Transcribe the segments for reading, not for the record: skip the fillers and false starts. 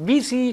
BC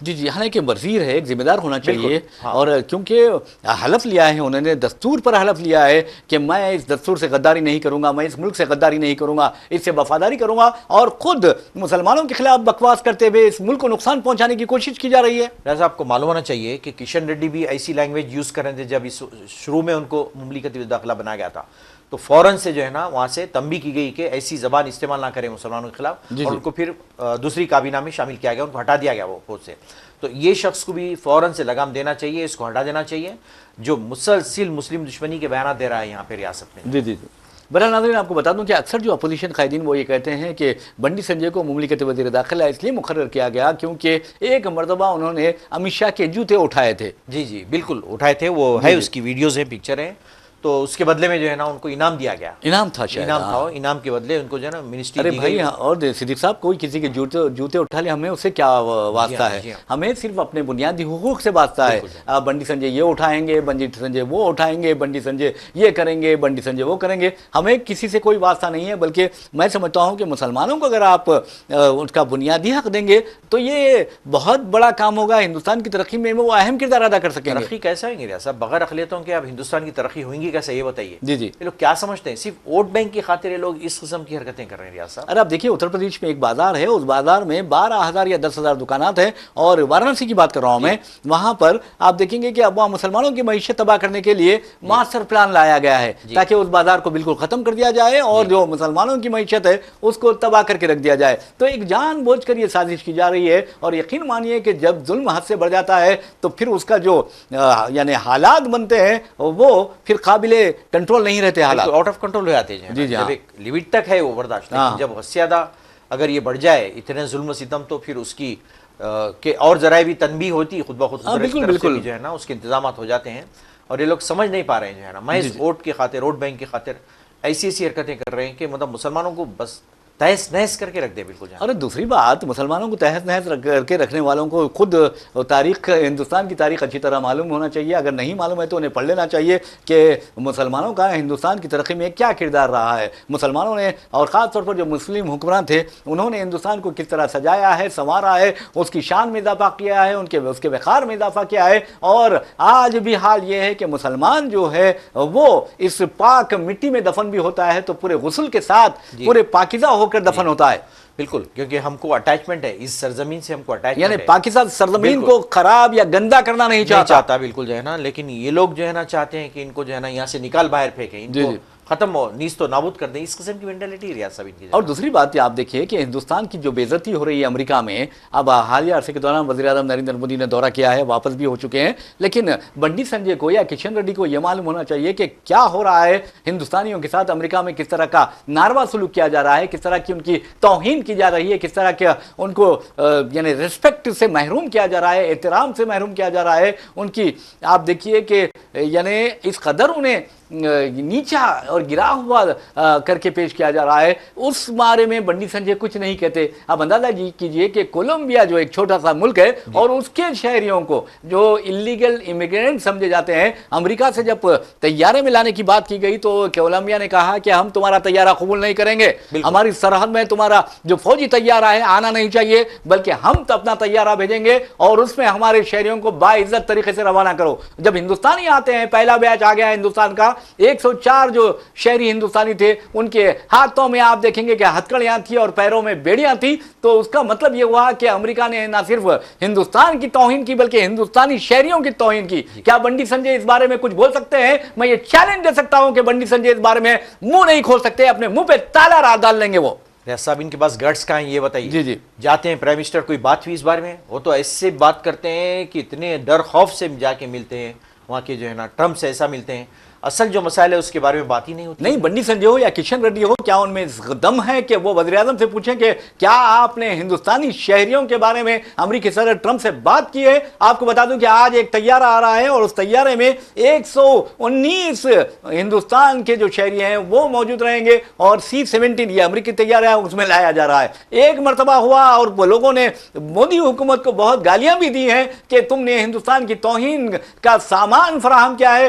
جی جی، حالانکہ وزیر ہے، ایک ذمہ دار ہونا چاہیے، اور کیونکہ حلف لیا ہے انہوں نے، دستور پر حلف لیا ہے کہ میں اس دستور سے غداری نہیں کروں گا، میں اس ملک سے غداری نہیں کروں گا، اس سے وفاداری کروں گا، اور خود مسلمانوں کے خلاف بکواس کرتے ہوئے اس ملک کو نقصان پہنچانے کی کوشش کی جا رہی ہے۔ لہٰذا آپ کو معلوم ہونا چاہیے کہ کشن ریڈی بھی ایسی لینگویج یوز کر رہے تھے جب اس شروع میں ان کو مملکتی داخلہ بنایا گیا تھا، تو فوراً سے جو ہے نا وہاں سے تنبیہ کی گئی کہ ایسی زبان استعمال نہ کریں مسلمانوں کے خلاف، اور ان کو پھر دوسری کابینہ میں شامل کیا گیا، ان کو ہٹا دیا گیا وہ پوسٹ سے۔ تو یہ شخص کو بھی فوراً سے لگام دینا چاہیے، اس کو ہٹا دینا چاہیے، جو مسلسل مسلم دشمنی کے بیانات دے رہا ہے یہاں پہ ریاست میں۔ جی جی جی، برحال ناظرین آپ کو بتا دوں کہ اکثر جو اپوزیشن قائدین وہ یہ کہتے ہیں کہ بنڈی سنجے کو مملکت وزیر داخلہ اس لیے مقرر کیا گیا کیونکہ ایک مرتبہ انہوں نے امت شاہ کے جوتے اٹھائے تھے۔ جی جی بالکل اٹھائے تھے، وہ ہے اس کی ویڈیوز ہیں، پکچر ہیں، تو اس کے بدلے میں جو ہے نا ان کو انعام دیا گیا، انعام تھا شاید، انعام تھا، انعام کے بدلے ان کو جو ہے نا منسٹری ارے دی بھائی گئی۔ اور صدیق صاحب کوئی کسی کے جوتے اٹھا لے، ہمیں اس سے کیا واسطہ ہے؟ ہمیں صرف اپنے بنیادی حقوق سے واسطہ ہے۔ بنڈی سنجے یہ اٹھائیں گے، بنڈی سنجے وہ اٹھائیں گے، بنڈی سنجے یہ کریں گے، بنڈی سنجے وہ کریں گے، ہمیں کسی سے کوئی واسطہ نہیں ہے، بلکہ میں سمجھتا ہوں کہ مسلمانوں کو اگر آپ ان کا بنیادی حق دیں گے تو یہ بہت بڑا کام ہوگا، ہندوستان کی ترقی میں وہ اہم کردار ادا کر سکیں گے۔ ترقی کیسا ہوگی ریاض صاحب؟ بغیر اقلیتوں کے اب ہندوستان کی ترقی ہوئیں کیسے، یہ بتائیے۔ جی جی، یہ لوگ کیا سمجھتے ہیں؟ صرف ووٹ بینک کی خاطر یہ لوگ اس قسم کی حرکتیں کر رہے ہیں ریاض صاحب۔ ارے آپ دیکھیے اتر پردیش میں ایک بازار ہے، اس بازار میں 12,000 یا 10,000 دکانات ہیں، اور وارانسی کی بات کر رہا ہوں میں، وہاں پر آپ دیکھیں گے کہ اب وہاں مسلمانوں کی معیشت تباہ کرنے کے لیے ماسٹر پلان لایا گیا ہے تاکہ اس بازار کو بالکل ختم کر دیا جائے اور جو مسلمانوں کی معیشت ہے اس کو تباہ کر کے رکھ دیا جائے۔ تو ایک جان بوجھ کر یہ سازش کی جا رہی ہے، اور یقین مانیے کہ جب ظلم حد سے بڑھ جاتا ہے تو پھر اس کا جو یعنی حالات بنتے ہیں وہ پھر قابل کنٹرول نہیں رہتے، حالات آؤٹ آف کنٹرول ہو جاتے ہیں۔ جب ایک لیمٹ تک ہے وہ برداشت، لیکن جب حد سے زیادہ اگر یہ بڑھ جائے اتنے ظلم و ستم، تو پھر اس کی کہ اور ذرائع بھی تنبیہ ہوتی خود بخود بالکل جو ہے نا اس کے انتظامات ہو جاتے ہیں، اور یہ لوگ سمجھ نہیں پا رہے ہیں جو ہے نا، محض ووٹ کی خاطر، ووٹ بینک کی خاطر ایسی ایسی حرکتیں کر رہے ہیں کہ مطلب مسلمانوں کو بس تہس نہس کر کے رکھ دے بالکل۔ اور دوسری بات، مسلمانوں کو تہس نہس کر کے رکھنے والوں کو خود تاریخ، ہندوستان کی تاریخ اچھی طرح معلوم ہونا چاہیے، اگر نہیں معلوم ہے تو انہیں پڑھ لینا چاہیے کہ مسلمانوں کا ہندوستان کی ترقی میں کیا کردار رہا ہے۔ مسلمانوں نے، اور خاص طور پر جو مسلم حکمران تھے، انہوں نے ہندوستان کو کس طرح سجایا ہے، سنوارا ہے، اس کی شان میں اضافہ کیا ہے، اس کے وقار میں اضافہ کیا ہے، اور آج بھی حال یہ ہے کہ مسلمان جو ہے وہ اس پاک مٹی میں دفن بھی ہوتا ہے تو پورے غسل کے ساتھ پورے پاکیزہ ہو کر دفن ہوتا ہے۔ بالکل، کیونکہ ہم کو اٹیچمنٹ ہے اس سرزمین سے، ہم کو اٹیچمنٹ ہے، یعنی پاکستان سرزمین کو خراب یا گندا کرنا نہیں چاہتا بالکل جو ہے نا، لیکن یہ لوگ جو ہے نا چاہتے ہیں کہ ان کو جو ہے نا یہاں سے نکال باہر پھینکیں، ان کو ختم ہو، نیست و نابود کر دیں، اس قسم کی مینٹلٹی ریاض صاحب ان کی۔ اور دوسری بات یہ آپ دیکھیے کہ ہندوستان کی جو بے عزتی ہو رہی ہے امریکہ میں، اب حالیہ عرصے کے دوران وزیر اعظم نریندر مودی نے دورہ کیا ہے، واپس بھی ہو چکے ہیں، لیکن بنڈی سنجے کو یا کشن ریڈی کو یہ معلوم ہونا چاہیے کہ کیا ہو رہا ہے ہندوستانیوں کے ساتھ، امریکہ میں کس طرح کا ناروا سلوک کیا جا رہا ہے، کس طرح کی ان کی توہین کی جا رہی ہے، کس طرح کے ان کو یعنی ریسپیکٹ سے محروم کیا جا رہا ہے، احترام سے محروم کیا جا رہا ہے ان کی۔ آپ دیکھیے کہ یعنی اس قدر انہیں نیچا اور گرا ہوا کر کے پیش کیا جا رہا ہے، اس بارے میں بنڈی سنجے کچھ نہیں کہتے۔ اب اندازہ کیجئے کہ کولمبیا جو ایک چھوٹا سا ملک ہے اور اس کے شہریوں کو جو اللیگل امیگرینٹ سمجھے جاتے ہیں، امریکہ سے جب طیارے میں لانے کی بات کی گئی تو کولمبیا نے کہا کہ ہم تمہارا طیارہ قبول نہیں کریں گے، ہماری سرحد میں تمہارا جو فوجی طیارہ ہے آنا نہیں چاہیے، بلکہ ہم تو اپنا طیارہ بھیجیں گے اور اس میں ہمارے شہریوں کو باعزت طریقے سے روانہ کرو۔ جب ہندوستانی آتے ہیں، پہلا بیچ آ گیا ہندوستان کا، 104 جو شہری ہندوستانی تھے، ان کے ہاتھوں میں آپ دیکھیں گے کہ ہتھکڑیاں تھی اور پیروں میں بیڑیاں تھی، تو اس کا مطلب یہ ہوا کہ امریکہ نے نہ صرف ہندوستان کی توہین کی بلکہ ہندوستانی شہریوں کی توہین کی۔ کیا بنڈی سنجے اس بارے میں کچھ بول سکتے ہیں؟ میں یہ چیلنج دے سکتا ہوں کہ بنڈی سنجے اس بارے میں منہ نہیں کھول سکتے، اپنے منہ پہ تالا ڈال لیں گے وہ۔ ریاض صاحب ان کے پاس گٹس کہاں ہیں یہ بتائیے؟ جی جی، جاتے ہیں پرائم منسٹر کوئی بات ہوئی اس بارے میں، وہ تو ایسے بات کرتے ہیں کہ اتنے ڈر خوف سے جا کے ملتے ہیں وہاں کے جو ہے نا ٹرمپ سے، ایسا ملتے ہیں، اصل جو مسائل ہے اس کے بارے میں بات ہی نہیں ہوتی۔ نہیں، بنڈی سنجے ہو یا کشن ریڈی ہو، کیا ان میں دم ہے کہ وہ وزیر اعظم سے پوچھیں کہ کیا آپ نے ہندوستانی شہریوں کے بارے میں امریکی صدر ٹرمپ سے بات کی ہے؟ آپ کو بتا دوں کہ آج ایک طیارہ آ رہا ہے اور اس طیارے میں 119 ہندوستان کے جو شہری ہیں وہ موجود رہیں گے، اور C-17 یہ امریکی طیارہ ہے اس میں لایا جا رہا ہے۔ ایک مرتبہ ہوا اور وہ لوگوں نے مودی حکومت کو بہت گالیاں بھی دی ہیں کہ تم نے ہندوستان کی توہین کا سامان فراہم کیا ہے،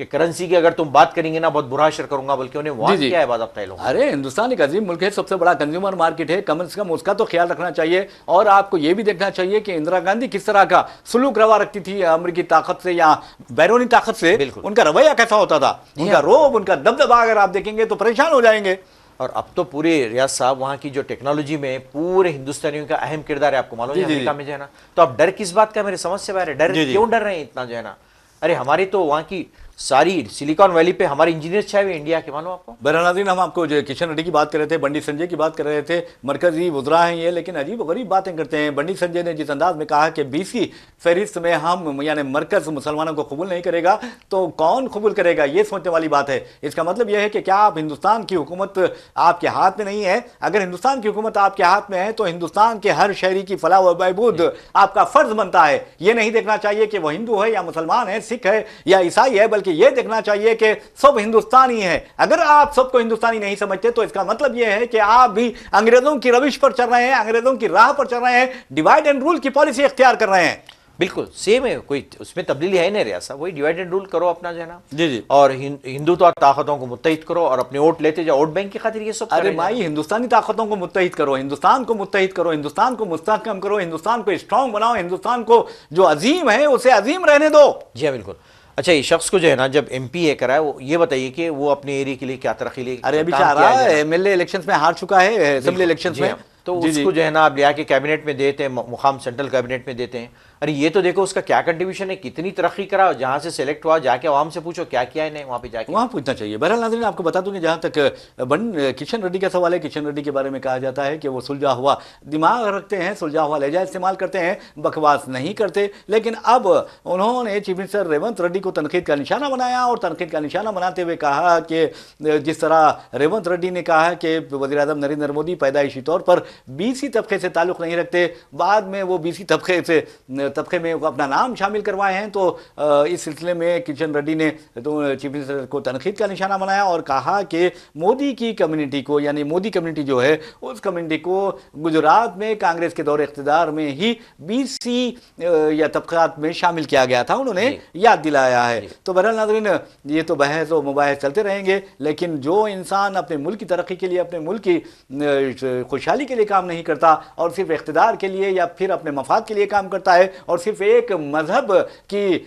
کہ کرنسی کی اگر تم بات کریں گے نا بہت برا حشر کروں گا، بلکہ انہیں وہاں کیا ہے باضابطہ لوگ. ارے ہندوستان ایک عظیم ملک ہے، سب سے بڑا کنزیومر مارکیٹ ہے، کم از کم اس کا تو خیال رکھنا چاہیے. اور آپ کو یہ بھی دیکھنا چاہیے کہ اندرا گاندھی کس طرح کا سلوک روا رکھتی تھی امریکی طاقت سے یا بیرونی طاقت سے. ان کا رویہ کیسا ہوتا تھا، ان کا روب، ان کا دبدبا اگر آپ دیکھیں گے تو پریشان ہو جائیں گے. اور اب تو پورے ریاض صاحب وہاں کی جو ٹیکنالوجی میں پورے ہندوستانیوں کا اہم کردار ہے، آپ کو معلوم ہے امریکہ میں جو ہے نا. تو اب ڈر کس بات کا، میرے سمجھ سے باہر ہے. ڈر کیوں ڈر رہے ہیں اتنا جو ہے نا. ارے ہماری تو وہاں کی ساری سلیکان ویلی پہ ہمارے انجینئر چھائے ہوئے انڈیا کے، معلوم آپ کو. بہرحال ناظرین، ہم آپ کو جو کشن ریڈی کی بات کر رہے تھے، بنڈی سنجے کی بات کر رہے تھے، مرکزی وزراء ہیں یہ، لیکن عجیب و غریب باتیں کرتے ہیں. بنڈی سنجے نے جس انداز میں کہا کہ BC فہرست میں ہم یعنی مرکز مسلمانوں کو قبول نہیں کرے گا تو کون قبول کرے گا، یہ سوچنے والی بات ہے. اس کا مطلب یہ ہے کہ کیا آپ ہندوستان کی حکومت آپ کے ہاتھ میں نہیں ہے؟ اگر ہندوستان کی حکومت آپ کے ہاتھ میں ہے تو ہندوستان کے ہر شہری کی فلاح و بہبود آپ کا فرض بنتا ہے. یہ نہیں دیکھنا چاہیے کہ وہ ہندو ہے یا مسلمان ہے، سکھ ہے یا عیسائی ہے، بلکہ یہ دیکھنا چاہیے کہ سب ہندوستانی ہے. اگر آپ سب کو ہندوستانی نہیں سمجھتے تو اس کا مطلب یہ ہے کہ آپ بھی انگریزوں کی روش پر چل رہے ہیں، انگریزوں کی راہ پر چل رہے ہیں، ڈیوائیڈ اینڈ رول کی پالیسی اختیار کر رہے ہیں. بالکل سیم ہے، کوئی اس میں تبدیلی ہے نہیں ریاست. وہی ڈیوائیڈ اینڈ رول کرو اپنا جو ہے نا. جی اور ہندو طاقتوں کو متحد کرو اور اپنے ووٹ لیتے جاؤ، ووٹ بینک کی خاطر یہ سب. ارے بھائی، ہندوستانی طاقتوں کو متحد کرو، ہندوستان کو متحد کرو، ہندوستان کو مستحکم کرو، ہندوستان کو اسٹرانگ بناؤ، ہندوستان کو جو عظیم ہے اسے عظیم رہنے دو. جی ہاں بالکل. اچھا، یہ شخص کو جو ہے نا جب MP کرا ہے، وہ یہ بتائیے کہ وہ اپنے ایریا کے لیے کیا ترقی لے. ارے ابھی چاہ رہا ہے، MLA الیکشنز میں ہار چکا ہے، اسمبلی الیکشنز میں، تو اس کو جو ہے نا آپ لے آ کے کیبنٹ میں دیتے ہیں، مقام سینٹرل کیبنٹ میں دیتے ہیں. ارے یہ تو دیکھو اس کا کیا کنٹریبیوشن ہے، کتنی ترقی کرا، جہاں سے سلیکٹ ہوا جا کے عوام سے پوچھو کیا کیا ہے، وہاں پہ جا کے وہاں پوچھنا چاہیے. بہرحال ناظرین، آپ کو بتا دوں کہ جہاں تک کشن ریڈی کا سوال ہے، کشن ریڈی کے بارے میں کہا جاتا ہے کہ وہ سلجھا ہوا دماغ رکھتے ہیں، سلجھا ہوا لہجہ استعمال کرتے ہیں، بکواس نہیں کرتے. لیکن اب انہوں نے چیف منسٹر ریونت ریڈی کو تنقید کا نشانہ بنایا، اور تنقید کا نشانہ بناتے ہوئے کہا کہ جس طرح ریونت ریڈی نے کہا کہ وزیر اعظم نریندر مودی پیدائشی طور پر BC طبقے سے تعلق نہیں رکھتے، بعد میں وہ BC طبقے میں اپنا نام شامل کروائے ہیں، تو اس سلسلے میں کشن ریڈی نے چیف منسٹر کو تنقید کا نشانہ بنایا اور کہا کہ مودی کی کمیونٹی کو، یعنی مودی کمیونٹی جو ہے اس کمیونٹی کو گجرات میں کانگریس کے دور اقتدار میں ہی BC یا طبقات میں شامل کیا گیا تھا، انہوں نے یاد دلایا ہے. تو بہرحال ناظرین، یہ تو بحث و مباحث چلتے رہیں گے، لیکن جو انسان اپنے ملک کی ترقی کے لیے، اپنے ملک کی خوشحالی کے لیے کام نہیں کرتا اور صرف اقتدار کے لیے یا پھر اپنے مفاد کے لیے کام کرتا ہے اور صرف ایک مذہب کی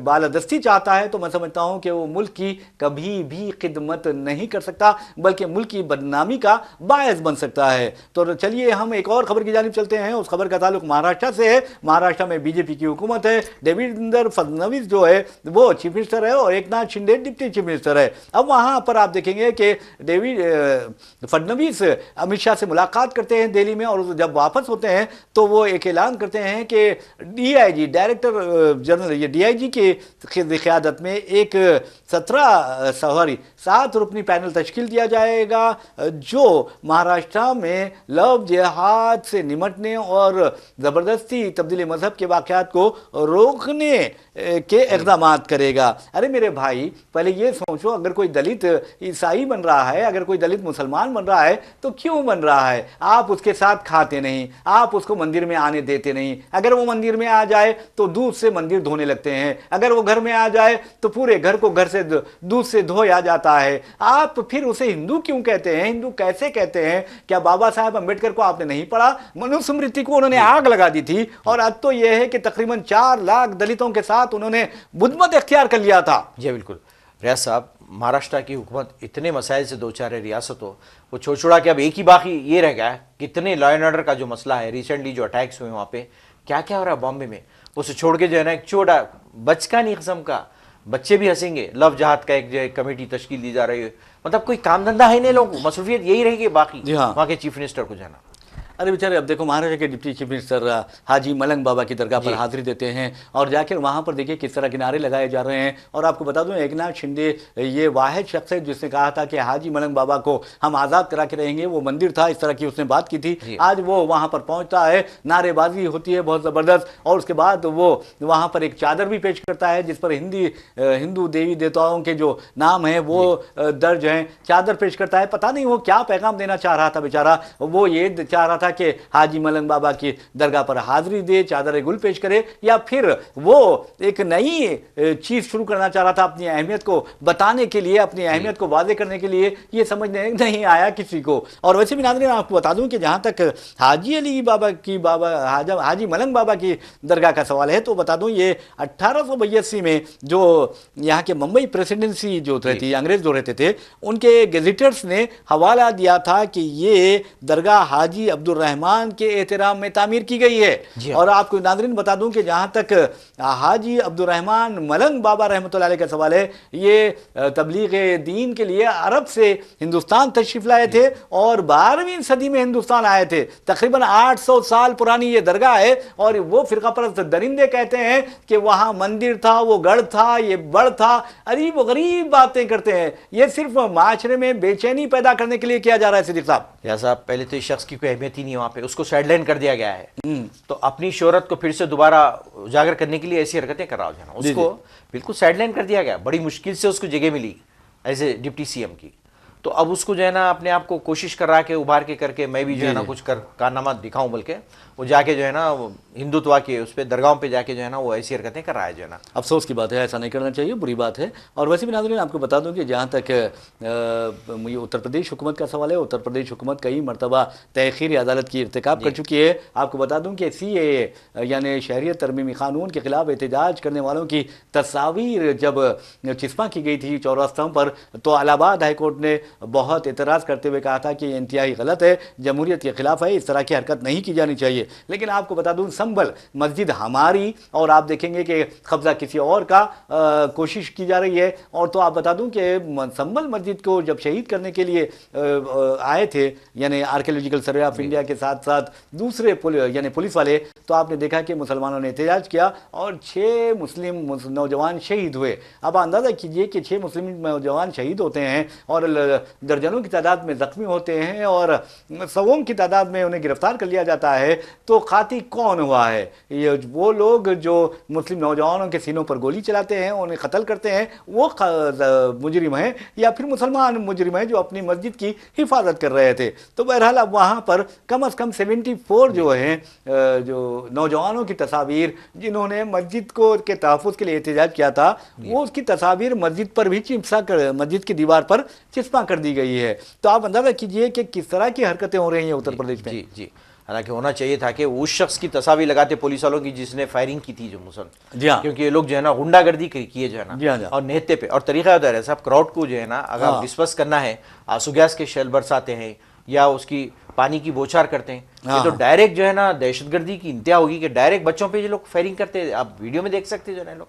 بالادستی چاہتا ہے، تو میں سمجھتا ہوں کہ وہ ملک کی کبھی بھی خدمت نہیں کر سکتا، بلکہ ملک کی بدنامی کا باعث بن سکتا ہے. تو چلیے ہم ایک اور خبر کی جانب چلتے ہیں. اس خبر کا تعلق مہاراشٹر سے ہے. مہاراشٹر میں BJP کی حکومت ہے، دیویندر فڈنویس جو ہے وہ چیف منسٹر ہے اور Eknath Shinde deputy chief minister ہے. اب وہاں پر آپ دیکھیں گے کہ فڈنویس امت شاہ سے ملاقات کرتے ہیں دہلی میں، اور جب واپس ہوتے ہیں تو وہ ایک اعلان کرتے ہیں کہ DIG ڈائریکٹر جنرل، یہ DIG کی قیادت میں ایک 7 رکنی پینل تشکیل دیا جائے گا جو مہاراشٹر میں لو جہاد سے نمٹنے اور زبردستی تبدیلی مذہب کے واقعات کو روکنے کے اقدامات کرے گا. ارے میرے بھائی، پہلے یہ سوچو، اگر کوئی دلت عیسائی بن رہا ہے، اگر کوئی دلت مسلمان بن رہا ہے تو کیوں بن رہا ہے؟ آپ اس کے ساتھ کھاتے نہیں، آپ اس کو مندر میں آنے دیتے نہیں. اگر وہ مندر میں آ جائے تو دودھ سے مندر دھونے لگتے ہیں، اگر وہ گھر میں آ جائے تو پورے گھر کو گھر سے دودھ سے دھویا جاتا ہے. آپ پھر اسے ہندو کیوں کہتے ہیں؟ ہندو کیسے کہتے ہیں؟ کیا بابا صاحب امبیڈکر کو آپ نے نہیں پڑھا؟ منوسمرتی کو انہوں نے آگ لگا دی تھی، اور اب تو یہ ہے کہ تقریباً 4 لاکھ دلتوں کے ساتھ انہوں نے بدھ مت اختیار کر لیا تھا. جی بالکل. ریاض صاحب، مہاراشٹر کی حکومت اتنے مسائل سے دو چار ریاست ہو، وہ چھوڑا کہ اب ایک ہی باقی یہ رہ گیا ہے. کتنے لا اینڈ آرڈر کا جو مسئلہ ہے، ریسنٹلی جو اٹیکس ہوئے وہاں پہ کیا کیا ہو رہا ہے بامبے میں، اسے چھوڑ کے جو ہے نا ایک چھوٹا بچکانی قسم کا، بچے بھی ہنسیں گے، لو جہاد کا ایک جو ہے کمیٹی تشکیل دی جا رہی ہے. مطلب کوئی کام دھندہ ہے نہیں لوگوں کو، مصروفیت یہی رہے گی باقی وہاں کے چیف منسٹر کو جانا. ارے بیچارے، اب دیکھو مہاراشٹر کے ڈپٹی چیف منسٹر حاجی ملنگ بابا کی درگاہ پر حاضری دیتے ہیں اور جا کر وہاں پر دیکھیں کس طرح کے نعرے لگائے جا رہے ہیں. اور آپ کو بتا دوں، ایکناتھ شنڈے یہ واحد شخص ہے جس نے کہا تھا کہ حاجی ملنگ بابا کو ہم آزاد کرا کے رہیں گے، وہ مندر تھا، اس طرح کی اس نے بات کی تھی. آج وہ وہاں پر پہنچتا ہے، نعرے بازی ہوتی ہے بہت زبردست، اور اس کے بعد وہ وہاں پر ایک چادر بھی پیش کرتا ہے جس پر ہندو دیوی دیوتاؤں کے جو نام ہیں وہ درج ہیں. چادر پیش کرتا ہے، پتہ نہیں وہ کیا پیغام دینا چاہ رہا تھا بیچارہ. وہ یہ چاہ رہا تھا تھا کہ حاجی ملنگ بابا کی درگاہ پر حاضری دے, چادر گل پیش کرے, یا پھر وہ ایک نئی چیز شروع کرنا چاہ رہا تھا اپنی اہمیت کو بتانے کے لیے, اپنی اہمیت کو واضح کرنے کے لیے, یہ سمجھ نہیں آیا کسی کو. اور ویسے بھی ناظرین آپ کو بتا دوں کہ جہاں تک حاجی علی بابا کی حاجی ملنگ بابا کی درگاہ کا سوال ہے, تو بتا دوں یہ 1882 میں جو یہاں کے ممبئی پریسیڈنسی جو تھی, انگریز جو رہتے تھے, ان کے گیزیٹرز نے حوالہ دیا تھا کہ یہ درگاہ حاجی عبد الرحمن کے احترام میں تعمیر کی گئی ہے. اور آپ کو ناظرین بتا دوں کہ جہاں تک حاجی عبد الرحمن ملنگ بابا رحمۃ اللہ علیہ کا سوال ہے, یہ تبلیغ دین کے لیے عرب سے ہندوستان تشریف لائے تھے اور 12ویں صدی میں ہندوستان آئے تھے. تقریباً 800 سال پرانی یہ درگاہ ہے, اور وہ فرقہ پرست درندے کہتے ہیں کہ وہاں مندر تھا, وہ گڑھ تھا, یہ بڑھ تھا, عجیب و غریب باتیں کرتے ہیں. یہ صرف معاشرے میں بے چینی پیدا کرنے کے لیے کیا جا رہا ہے. صدیق صاحب, یا صاحب پہلے تو اس شخص کی کوئی اہمیت ہی نہیں ہے وہاں پہ, اس کو سائیڈ لائن کر دیا گیا ہے, تو اپنی شہرت کو پھر سے دوبارہ اجاگر کرنے کے لیے ایسی حرکتیں کر رہا ہو جانا, اس کو بالکل سائیڈ لائن کر دیا گیا. بڑی مشکل سے اس کو جگہ ملی ایز اے ڈپٹی سی ایم کی, تو اب اس کو جو ہے نا اپنے آپ کو کوشش کر رہا ہے کہ ابھار کے کر کے میں بھی جو ہے نا کچھ کارنامہ دکھاؤں, بلکہ وہ جا کے جو ہے نا ہندوتوا کے اس پہ درگاہوں پہ جا کے جو ہے نا وہ ایسی حرکتیں کر رہا ہے جو ہے نا. افسوس کی بات ہے, ایسا نہیں کرنا چاہیے, بری بات ہے. اور ویسے بھی ناظرین آپ کو بتا دوں کہ جہاں تک اتر پردیش حکومت کا سوال ہے, اتر پردیش حکومت کئی مرتبہ تحقیر عدالت کی ارتکاب کر چکی ہے. آپ کو بتا دوں کہ CAA یعنی شہریت ترمیمی قانون کے خلاف احتجاج کرنے والوں کی تصاویر جب چسپاں کی گئی تھی چوراستوں پر, تو الہ آباد ہائی کورٹ نے بہت اعتراض کرتے ہوئے کہا تھا کہ یہ انتہائی غلط ہے, جمہوریت کے خلاف ہے, اس طرح کی حرکت نہیں کی جانی چاہیے. لیکن آپ کو بتا دوں سنبھل مسجد ہماری, اور آپ دیکھیں گے کہ قبضہ کسی اور کا کوشش کی جا رہی ہے. اور تو آپ بتا دوں کہ سنبھل مسجد کو جب شہید کرنے کے لیے آئے تھے, یعنی آرکیولوجیکل سروے آف انڈیا کے ساتھ ساتھ دوسرے یعنی پولیس والے, تو آپ نے دیکھا کہ مسلمانوں نے احتجاج کیا اور 6 مسلم نوجوان شہید ہوئے. اب اندازہ کیجئے کہ 6 مسلم نوجوان شہید ہوتے ہیں اور درجنوں کی تعداد میں زخمی ہوتے ہیں اور سووں کی تعداد میں انہیں گرفتار کر لیا جاتا ہے, تو قاطی کون ہوا ہے؟ یہ وہ لوگ جو مسلم نوجوانوں کے سینوں پر گولی چلاتے ہیں, انہیں قتل کرتے ہیں, وہ مجرم ہیں, یا پھر مسلمان مجرم ہیں جو اپنی مسجد کی حفاظت کر رہے تھے؟ تو بہرحال اب وہاں پر کم از کم 74 جو ہیں جو نوجوانوں کی تصاویر جنہوں نے مسجد کو کے تحفظ کے لیے احتجاج کیا تھا, وہ اس کی تصاویر مسجد پر بھی مسجد کی دیوار پر چسپاں کر دی گئی ہے. تو آپ اندازہ کیجئے کہ کس طرح کی حرکتیں ہو رہی ہیں اتر پردیش میں. جی حالانکہ ہونا چاہیے تھا کہ اس شخص کی تصاویر لگاتے پولیس والوں کی جس نے فائرنگ کی تھی جو کیونکہ یہ لوگ جو ہے نا غنڈہ گردی کیے جو ہے نا اور نہتے پہ, اور طریقہ ہوتا ہے صاحب کراؤڈ کو جو ہے نا اگر ڈسپرس کرنا ہے, آنسو گیس کے شیل برساتے ہیں یا اس کی پانی کی بوچھار کرتے ہیں, یہ تو ڈائریکٹ جو ہے نا دہشت گردی کی انتہا ہوگی کہ ڈائریکٹ بچوں پہ یہ لوگ فائرنگ کرتے ہیں. آپ ویڈیو میں دیکھ سکتے جو ہے نا لوگ.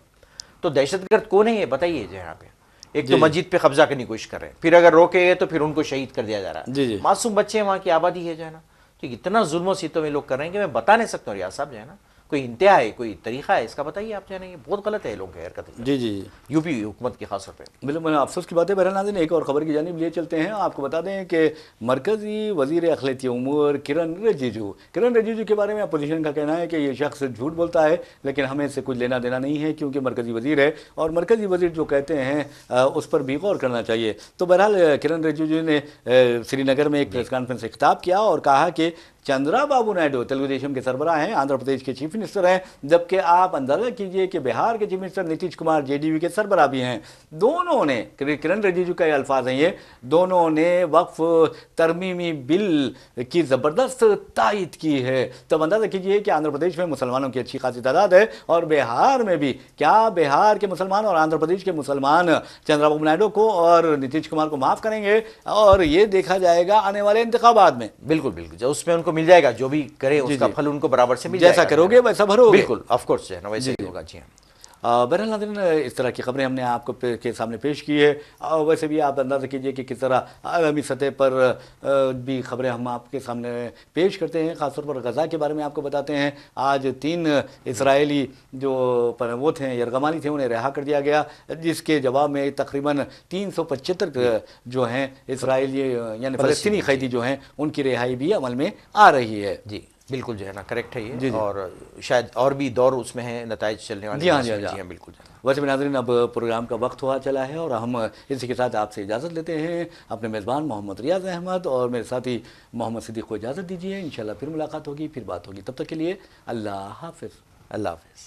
تو دہشت گرد کون ہے یہ بتائیے جو یہاں پہ؟ ایک تو مسجد پہ قبضہ کرنے کی کوشش کر رہے ہیں, پھر اگر روکے گئے تو پھر ان کو شہید کر دیا جا رہا ہے. معصوم بچے ہیں, وہاں کی آبادی ہے جو ہے نا, تو اتنا ظلم و ستم میں لوگ کر رہے ہیں کہ میں بتا نہیں سکتا ہوں. ریاض صاحب جو ہے نا کوئی انتہا ہے, کوئی طریقہ ہے اس کا بتائیے آپ جو ہے نا, یہ بہت غلط ہے لوگوں کی حرکت. جی یو پی حکومت کی خاص طور پہ بالکل افسوس کی بات ہے. بہرحال ناظرین ایک اور خبر کی جانب لیے چلتے ہیں. آپ کو بتا دیں کہ مرکزی وزیر اقلیتی امور کرن رجیجو کے بارے میں اپوزیشن کا کہنا ہے کہ یہ شخص جھوٹ بولتا ہے, لیکن ہمیں اس سے کچھ لینا دینا نہیں ہے کیونکہ مرکزی وزیر ہے, اور مرکزی وزیر جو کہتے ہیں اس پر بھی غور کرنا چاہیے. تو بہرحال کرن رجیجو نے سری نگر میں ایک پریس کانفرنس سے خطاب کیا اور کہا کہ چندرا بابو نائیڈو تلگو دیشم کے سربراہ ہیں, آندھرا پردیش کے چیف منسٹر ہیں, جبکہ آپ اندازہ کیجئے کہ بہار کے chief minister Nitish Kumar JDU کے سربراہ بھی ہیں. دونوں نے, کرن رجیجو کا یہ الفاظ ہیں, یہ دونوں نے وقف ترمیمی بل کی زبردست تائید کی ہے. تب اندازہ کیجئے کہ آندھرا پردیش میں مسلمانوں کی اچھی خاصی تعداد ہے, اور بہار میں بھی. کیا بہار کے مسلمان اور آندھرا پردیش کے مسلمان چندرا بابو نائیڈو کو اور نتیش کمار کو معاف کریں گے؟ اور یہ دیکھا جائے گا آنے والے انتخابات میں. بالکل اس میں ان کو مل جائے گا, جو بھی کرے اس کا پھل ان کو برابر سے مل جائے گا. جیسا کرو گے ویسا بھرو گے. بالکل آف کورس ہے نا, ویسے ہی ہوگا. جی بہرحال ناظرین اس طرح کی خبریں ہم نے آپ کو کے سامنے پیش کی ہے. ویسے بھی آپ اندازہ کیجئے کہ کس طرح عالمی سطح پر بھی خبریں ہم آپ کے سامنے پیش کرتے ہیں. خاص طور پر غزہ کے بارے میں آپ کو بتاتے ہیں. آج 3 اسرائیلی جو وہ تھے یرغمالی تھے, انہیں رہا کر دیا گیا, جس کے جواب میں تقریباً 375 جو ہیں اسرائیلی یعنی فلسطینی قیدی جو ہیں ان کی رہائی بھی عمل میں آ رہی ہے. جی بالکل جو ہے نا کریکٹ ہے یہ، اور شاید اور بھی دور اس میں ہیں نتائج چلنے والے. جی ہاں جی ہاں بالکل. ویسے ناظرین اب پروگرام کا وقت ہوا چلا ہے اور ہم اسی کے ساتھ آپ سے اجازت لیتے ہیں. اپنے میزبان محمد ریاض احمد اور میرے ساتھی محمد صدیق کو اجازت دیجیے. انشاءاللہ پھر ملاقات ہوگی، پھر بات ہوگی. تب تک کے لیے اللہ حافظ. اللہ حافظ.